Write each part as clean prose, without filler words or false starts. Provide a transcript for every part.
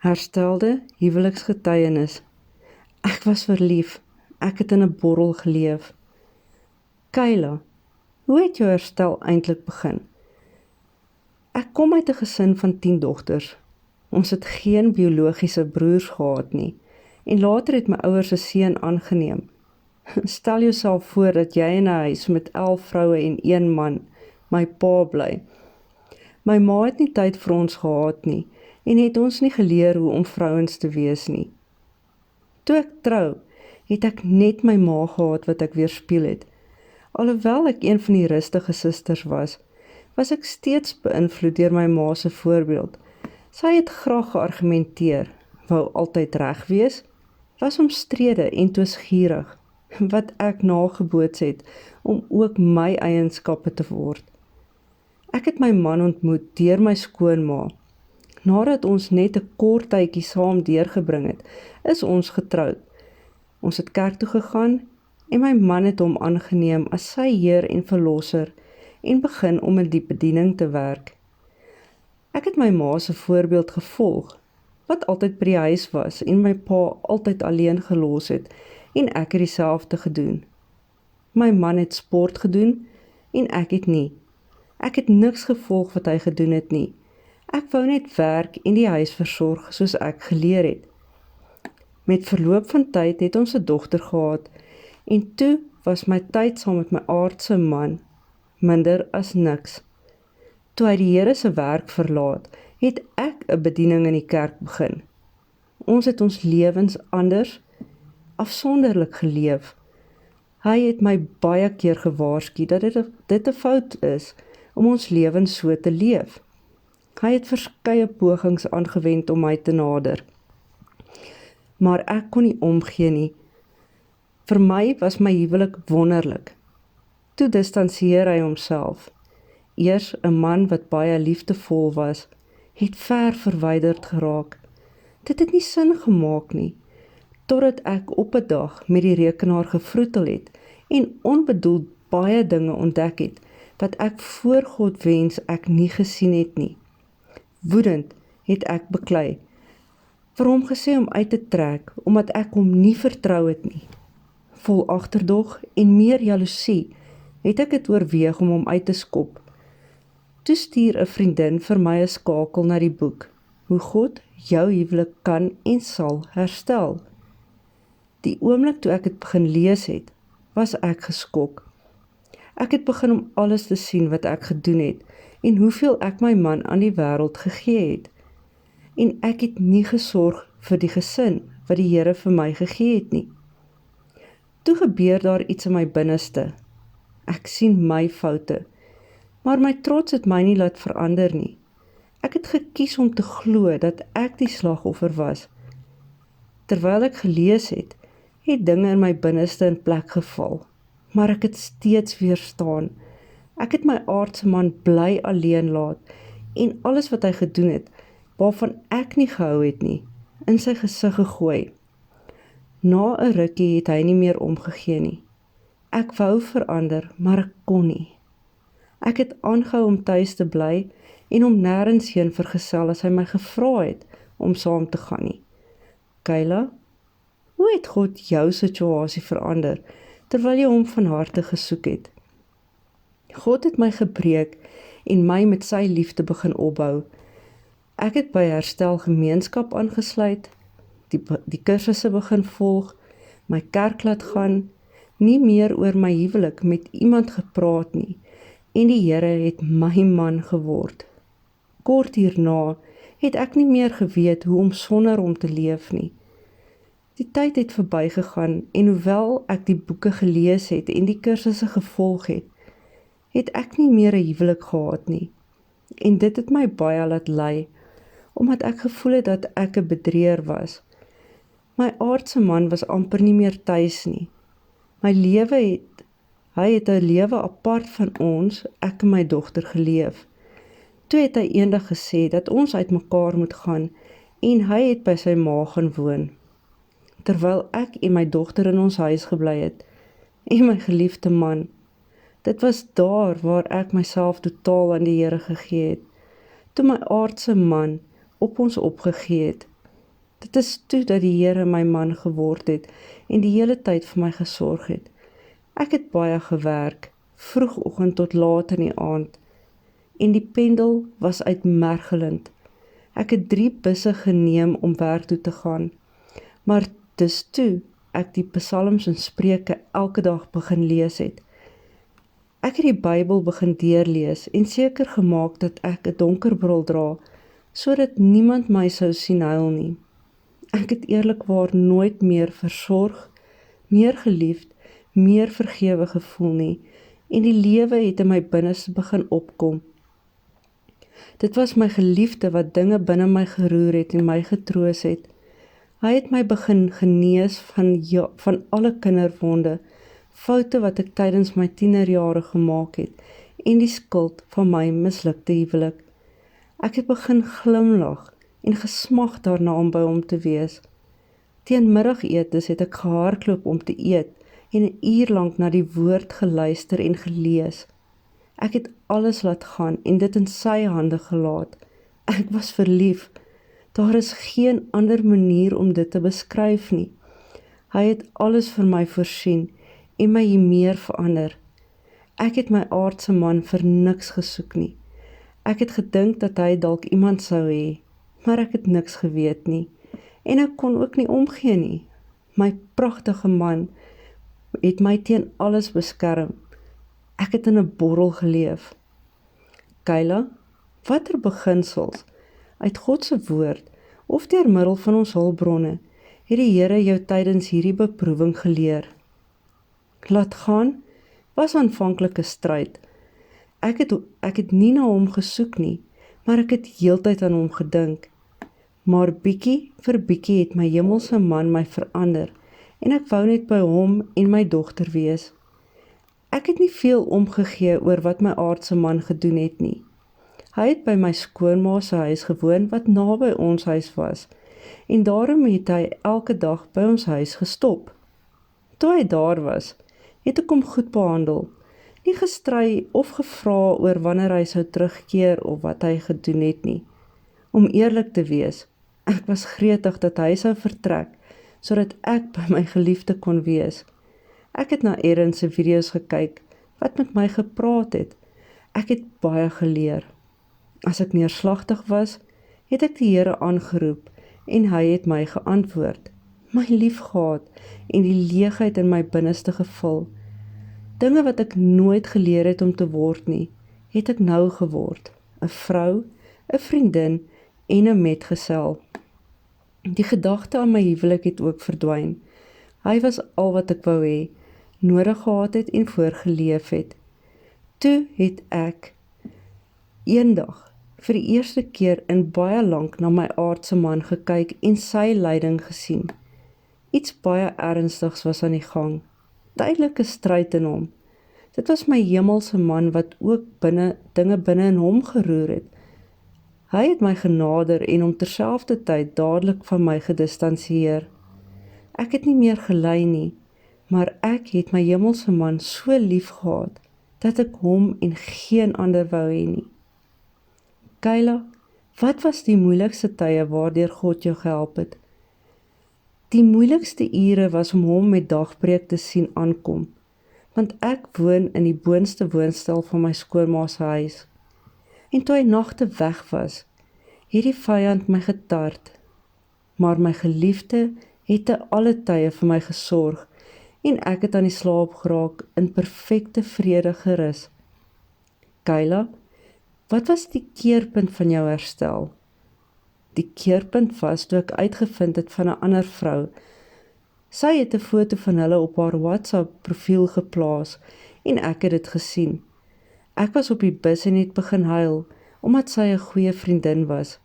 Herstelde huweliksgetuienis. Ek was verlief. Ek het in 'n borrel geleef. Kayla, hoe het jou herstel eintlik begin? Ek kom uit 'n gesin van 10 dogters. Ons het geen biologiese broers gehad nie. En later het my ouers 'n seun aangeneem. Stel jouself voor dat jy in 'n huis met 11 vroue en 1 man, my pa bly. My ma het nie tyd vir ons gehad nie en het ons nie geleer hoe om vrouens te wees nie. Toe ek trou, het ek net my ma gehad wat ek weerspieël het. Alhoewel ek een van die rustige susters was ek steeds beïnvloed deur my ma se voorbeeld. Sy het graag geargumenteer, wou altyd reg wees, was omstrede en toesgierig, wat ek nageboots het om ook my eienskappe te word. Ek het my man ontmoet deur my skoonma. Nadat ons net 'n kort tydjie saam deurgebring het, is ons getroud. Ons het kerk toe gegaan en my man het hom aangeneem as sy Heer en Verlosser en begin om in die bediening te werk. Ek het my ma se voorbeeld gevolg, wat altyd by die huis was en my pa altyd alleen gelos het en ek het dieselfde gedoen. My man het sport gedoen en ek het nie. Ek het niks gevolg wat hy gedoen het nie. Ek wou net werk en die huis versorg soos ek geleer het. Met verloop van tyd het ons 'n dogter gehad en toe was my tyd saam met my aardse man minder as niks. Toe hy die Here se werk verlaat, het ek 'n bediening in die kerk begin. Ons het ons lewens anders, afsonderlik geleef. Hy het my baie keer gewaarsku dat dit 'n fout is om ons lewens so te leef. Hy het verskeie pogings aangewend om my te nader. Maar ek kon nie omgee nie. Vir my was my huwelik wonderlik. Toe distansieer hy homself. Eers 'n man wat baie liefdevol was, het ver verwyderd geraak. Dit het nie sin gemaak nie, totdat ek op 'n dag met die rekenaar gevroetel het en onbedoeld baie dinge ontdek het, wat ek voor God wens ek nie gesien het nie. Woedend het ek beklei, vir hom gesê om uit te trek, omdat ek hom nie vertrou het nie. Vol agterdog en meer jaloesie, het ek het oorweeg om hom uit te skop. Toe stuur 'n vriendin vir my 'n skakel na die boek, hoe God jou huwelik kan en sal herstel. Die oomblik toe ek het begin lees het, was ek geskok. Ek het begin om alles te sien wat ek gedoen het, en hoeveel ek my man aan die wêreld gegee het. En ek het nie gesorg vir die gesin, wat die Here vir my gegee het nie. Toe gebeur daar iets in my binneste. Ek sien my foute, maar my trots het my nie laat verander nie. Ek het gekies om te glo dat ek die slagoffer was. Terwyl ek gelees het, het dinge in my binneste in plek geval, maar ek het steeds weerstaan. Ek het my aardse man bly alleen laat, en alles wat hy gedoen het, waarvan ek nie gehou het nie, in sy gesig gegooi. Na 'n rukkie het hy nie meer omgegee nie. Ek wou verander, maar ek kon nie. Ek het aangehou om tuis te bly en om nêrens heen vergesel as hy my gevra het om saam te gaan nie. Kayla, hoe het God jou situasie verander, terwyl jy hom van harte gesoek het? God het my gebreek en my met sy liefde begin opbou. Ek het by Herstel Gemeenskap aangesluit, die kursusse begin volg, my kerk laat gaan, nie meer oor my huwelik met iemand gepraat nie, en die Here het my man geword. Kort hierna het ek nie meer geweet hoe om sonder hom te leef nie. Die tyd het verbygegaan en hoewel ek die boeke gelees het en die kursusse gevolg het ek nie meer 'n huwelik gehad nie. En dit het my baie laat ly, omdat ek gevoel het dat ek 'n bedrieër was. My aardse man was amper nie meer tuis nie. Hy het 'n lewe apart van ons, ek en my dogter, geleef. Toe het hy eendag gesê dat ons uitmekaar moet gaan en hy het by sy ma gaan woon. Terwyl ek en my dogter in ons huis gebly het, en my geliefde man. Dit was daar waar ek myself totaal aan die Here gegee het, toe my aardse man op ons opgegee het. Dit is toe dat die Here my man geword het en die hele tyd vir my gesorg het. Ek het baie gewerk, vroegoggend tot laat in die aand, en die pendel was uitmergelend. Ek het 3 busse geneem om werk toe te gaan, maar dis toe ek die psalms en spreuke elke dag begin lees het. Ek het die Bybel begin deurlees en seker gemaak dat ek 'n donkerbril dra, sodat niemand my sou sien huil nie. Ek het eerlikwaar nooit meer versorg, meer geliefd, meer vergewe gevoel nie, en die lewe het in my binneste begin opkom. Dit was my geliefde wat dinge binne my geroer het en my getroos het. Hy het my begin genees van alle kinderwonde, foute wat ek tydens my tienerjare gemaak het, en die skuld van my mislukte huwelik. Ek het begin glimlag en gesmag daarna om by hom te wees. Teen middagetes het ek gehardloop om te eet en 'n uur lank na die woord geluister en gelees. Ek het alles laat gaan en dit in sy hande gelaat. Ek was verlief. Daar is geen ander manier om dit te beskryf nie. Hy het alles vir my voorsien en my hiermeer verander. Ek het my aardse man vir niks gesoek nie. Ek het gedink dat hy dalk iemand sou hê, maar ek het niks geweet nie. En ek kon ook nie omgee nie. My pragtige man het my teen alles beskerm. Ek het in 'n borrel geleef. Kyla, watter beginsels uit God se woord of deur middel van ons hulpbronne het die Here jou tydens hierdie beproewing geleer? Laat gaan was aanvanklik 'n stryd. Ek het nie na hom gesoek nie, maar ek het heeltyd aan hom gedink. Maar bietjie vir bietjie het my hemelse man my verander en ek wou net by hom en my dogter wees. Ek het nie veel omgegee oor wat my aardse man gedoen het nie. Hy het by my skoonma se huis gewoon wat naby ons huis was, en daarom het hy elke dag by ons huis gestop. Toe hy daar was, het ek hom goed behandel, nie gestry of gevra oor wanneer hy sou terugkeer of wat hy gedoen het nie. Om eerlik te wees, ek was gretig dat hy sou vertrek, sodat ek by my geliefde kon wees. Ek het na Erin se video's gekyk, wat met my gepraat het. Ek het baie geleer. As ek neerslagtig was, het ek die Here aangeroep en hy het my geantwoord, my liefgehad en die leegheid in my binneste gevul. Dinge wat ek nooit geleer het om te word nie, het ek nou geword. 'n vrou, 'n vriendin en 'n metgesel. Die gedagte aan my huwelik het ook verdwyn. Hy was al wat ek wou hê, nodig gehad het en voorgeleef het. Toe het ek eendag vir die eerste keer in baie lank na my aardse man gekyk en sy lyding gesien. Iets baie ernstigs was aan die gang. Duidelike stryd in hom. Dit was my hemelse man wat ook dinge binne in hom geroer het. Hy het my genader en om terselfdertyd dadelik van my gedistansieer. Ek het nie meer gelei nie, maar ek het my hemelse man so lief gehad, dat ek hom en geen ander wou hê nie. Kyla, wat was die moeilikste tye waardeur God jou gehelp het? Die moeilikste ure was om hom met dagbreek te sien aankom, want ek woon in die boonste woonstel van my skoonma se huis. En toe hy nagte weg was, het die vyand my getart, maar my geliefde het te alle tye vir my gesorg, en ek het aan die slaap geraak in perfekte vrede gerus. Kyla, wat was die keerpunt van jou herstel? Die keerpunt was toe ek uitgevind het van 'n ander vrou. Sy het 'n foto van hulle op haar WhatsApp profiel geplaas en ek het dit gesien. Ek was op die bus en het begin huil, omdat sy 'n goeie vriendin was.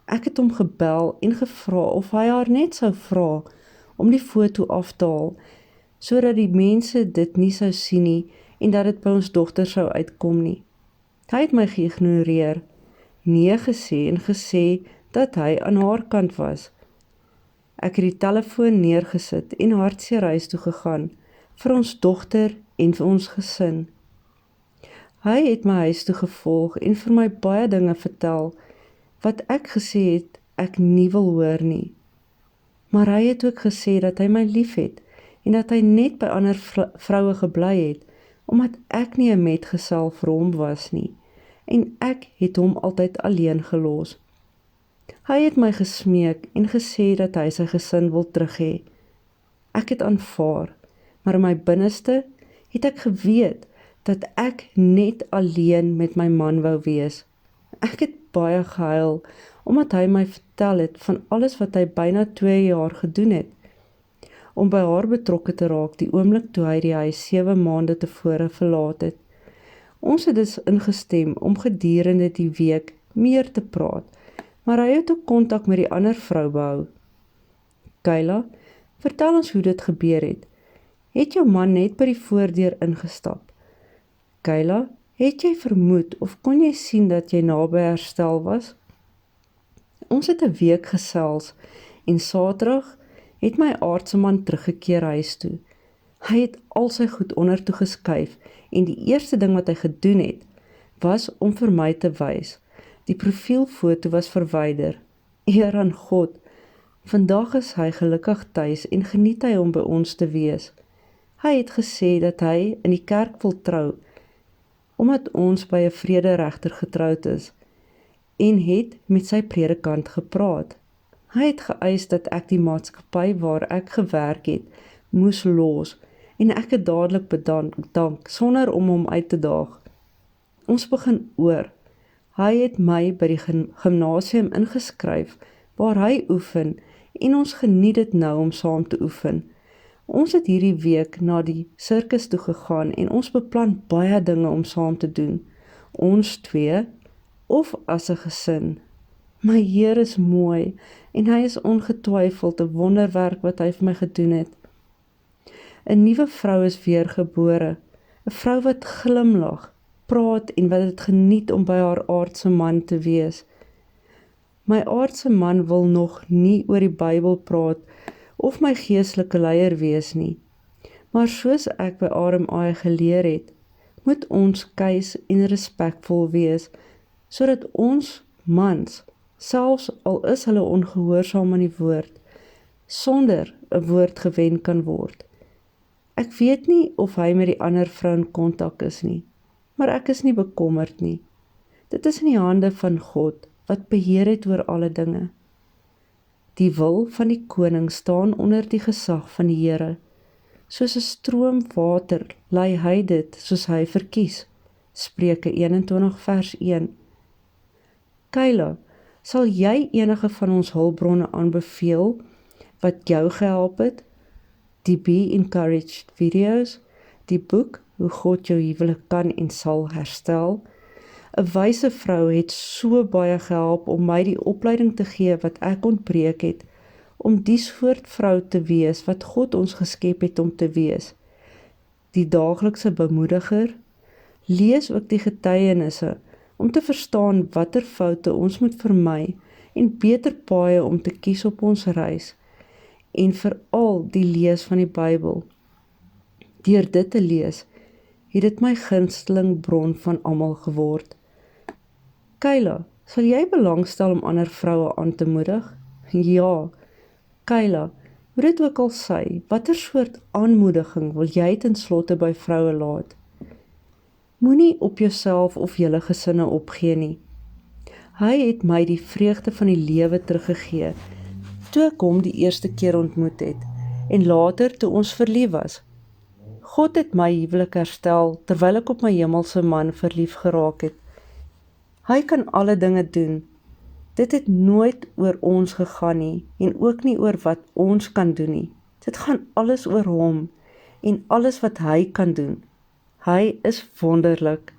Ek het hom gebel en gevra of hy haar net sou vra om die foto af te haal, sodat die mense dit nie sou sien nie en dat dit by ons dogter sou uitkom nie. Hy het my geïgnoreer, nee gesê en gesê dat hy aan haar kant was. Ek het die telefoon neergesit en hartseer huis toe gegaan, vir ons dogter en vir ons gesin. Hy het my huis toe gevolg en vir my baie dinge vertel, wat ek gesê het ek nie wil hoor nie. Maar hy het ook gesê dat hy my liefhet en dat hy net by ander vroue gebly het, omdat ek nie 'n metgesel vir hom was nie, en ek het hom altyd alleen gelos. Hy het my gesmeek en gesê dat hy sy gesin wil terug hê. Ek het aanvaar, maar in my binneste het ek geweet dat ek net alleen met my man wou wees. Ek het baie gehuil, omdat hy my vertel het van alles wat hy byna 2 jaar gedoen het, om by haar betrokke te raak die oomblik toe hy die huis 7 maande tevore verlaat het. Ons het dus ingestem om gedurende die week meer te praat, maar hy het ook kontak met die ander vrou behou. Kayla, vertel ons hoe dit gebeur het. Het jou man net by die voordeur ingestap? Kayla, het jy vermoed of kon jy sien dat jy naby herstel was? Ons het 'n week gesels en Saterdag het my aardse man teruggekeer huis toe. Hy het al sy goed ondertoe geskuif en die eerste ding wat hy gedoen het, was om vir my te wys. Die profielfoto was verwyder. Eer aan God. Vandag is hy gelukkig tuis en geniet hy om by ons te wees. Hy het gesê dat hy in die kerk wil trou, omdat ons by 'n vrederegter getroud is, en het met sy predikant gepraat. Hy het geëis dat ek die maatskappy waar ek gewerk het, moes los, en ek het dadelik bedank, sonder om hom uit te daag. Ons begin oor. Hy het my by die gimnasium ingeskryf, waar hy oefen, en ons geniet dit nou om saam te oefen. Ons het hierdie week na die sirkus toe gegaan en ons beplan baie dinge om saam te doen. Ons twee, of as 'n gesin. My Heer is mooi en hy is ongetwyfeld 'n wonderwerk wat hy vir my gedoen het. 'n Nuwe vrou is weergebore, 'n vrou wat glimlag, praat en wat dit geniet om by haar aardse man te wees. My aardse man wil nog nie oor die Bybel praat of my geestelike leier wees nie, maar soos ek by RMI geleer het, moet ons keis en respekvol wees, sodat ons mans, selfs al is hulle ongehoorsaam aan die woord, sonder 'n woord gewen kan word. Ek weet nie of hy met die ander vrou in kontak is nie, maar ek is nie bekommerd nie. Dit is in die hande van God, wat beheer het oor alle dinge. Die wil van die koning staan onder die gesag van die Here. Soos 'n stroom water lei hy dit soos hy verkies. Spreuke 21 vers 1. Kayla, sal jy enige van ons hulpbronne aanbeveel wat jou gehelp het? Die Be Encouraged video's, die boek Hoe God jou huwelik kan en sal herstel. 'n Wyse vrou het so baie gehelp om my die opleiding te gee wat ek ontbreek het, om die soort vrou te wees wat God ons geskep het om te wees. Die daaglikse bemoediger, lees ook die getuienisse, om te verstaan watter foute ons moet vermy en beter paaie om te kies op ons reis, en veral die lees van die Bybel. Deur dit te lees, het dit my gunsteling bron van almal geword. Kayla, sal jy belangstel om ander vroue aan te moedig? Ja. Kayla, hoe dit ook al sy, watter soort aanmoediging wil jy ten slotte by vroue laat? Moenie op jouself of julle gesinne opgee nie. Hy het my die vreugde van die lewe teruggegee, toe ek hom die eerste keer ontmoet het, en later toe ons verlief was. God het my huwelik herstel, terwyl ek op my hemelse man verlief geraak het. Hy kan alle dinge doen. Dit het nooit oor ons gegaan nie, en ook nie oor wat ons kan doen nie. Dit gaan alles oor hom, en alles wat hy kan doen. Hy is wonderlik.